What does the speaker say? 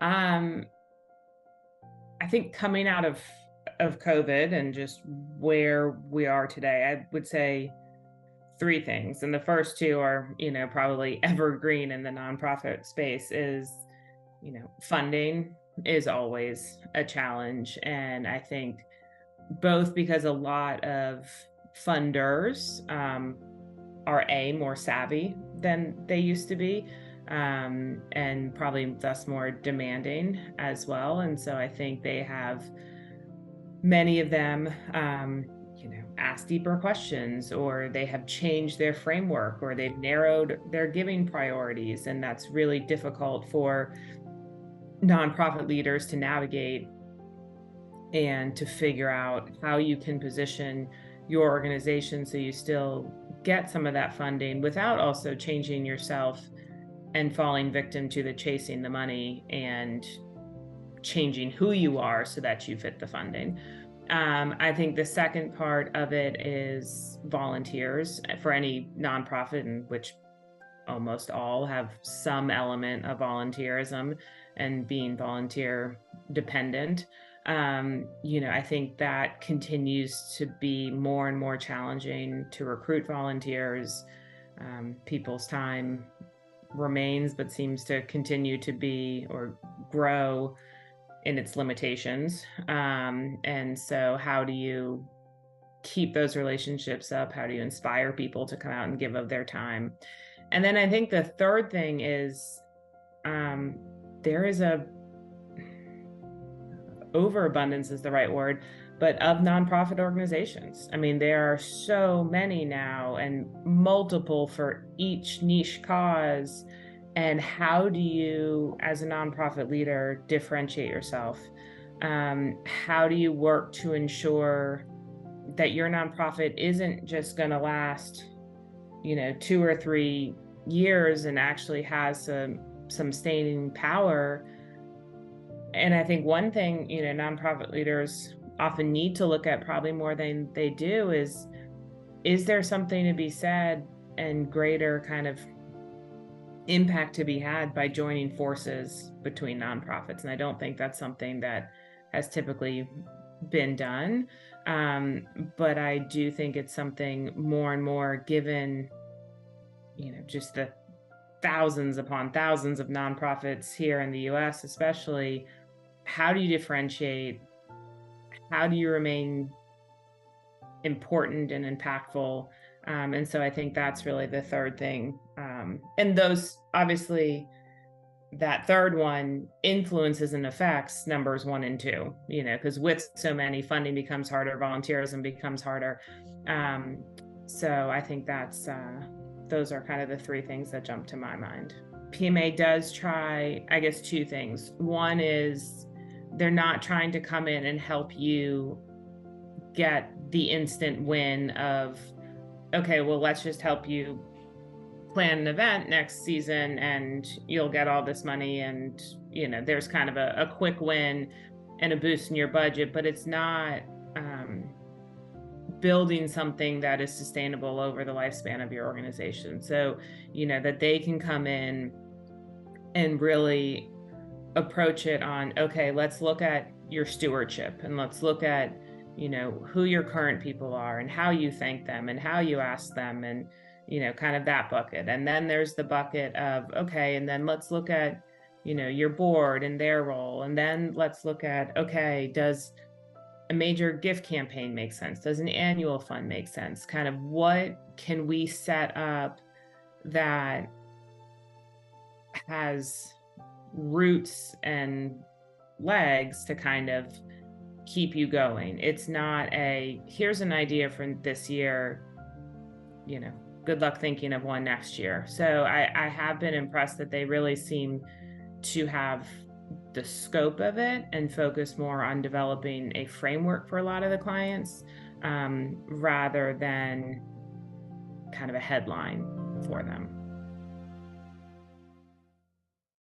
Um, I think coming out of COVID and just where we are today, I would say three things. And the first two are, probably evergreen in the nonprofit space is, funding is always a challenge. And I think both because a lot of funders are more savvy than they used to be, and probably thus more demanding as well. And so I think they have many of them, ask deeper questions, or they have changed their framework, or they've narrowed their giving priorities. And that's really difficult for nonprofit leaders to navigate and to figure out how you can position your organization so you still get some of that funding without also changing yourself and falling victim to the chasing the money and changing who you are so that you fit the funding. I think the second part of it is volunteers for any nonprofit, in which almost all have some element of volunteerism and being volunteer dependent. I think that continues to be more and more challenging to recruit volunteers. People's time remains, but seems to continue to be or grow in its limitations. And so how do you keep those relationships up? How do you inspire people to come out and give of their time? And then I think the third thing is there is a overabundance is the right word, but of nonprofit organizations. I mean, there are so many now and multiple for each niche cause. And how do you, as a nonprofit leader, differentiate yourself? How do you work to ensure that your nonprofit isn't just going to last, 2 or 3 years and actually has some staying power? And I think one thing, nonprofit leaders often need to look at probably more than they do is there something to be said and greater kind of impact to be had by joining forces between nonprofits? And I don't think that's something that has typically been done. But I do think it's something more and more given, just the thousands upon thousands of nonprofits here in the US, especially. How do you differentiate? How do you remain important and impactful? And so I think that's really the third thing. And those, obviously, that third one influences and affects numbers 1 and 2, because with so many, funding becomes harder, volunteerism becomes harder. So I think those are kind of the three things that jump to my mind. PMA does try, I guess, two things. One is they're not trying to come in and help you get the instant win of, okay, well, let's just help you plan an event next season and you'll get all this money. And, there's kind of a quick win and a boost in your budget, but it's not building something that is sustainable over the lifespan of your organization. So, that they can come in and really approach it on, okay, let's look at your stewardship and let's look at, who your current people are and how you thank them and how you ask them, and, kind of that bucket. And then there's the bucket of, okay, and then let's look at, your board and their role. And then let's look at, okay, does a major gift campaign make sense? Does an annual fund make sense? Kind of what can we set up that has roots and legs to kind of keep you going? It's not here's an idea for this year, good luck thinking of one next year. So I have been impressed that they really seem to have the scope of it and focus more on developing a framework for a lot of the clients, rather than kind of a headline for them.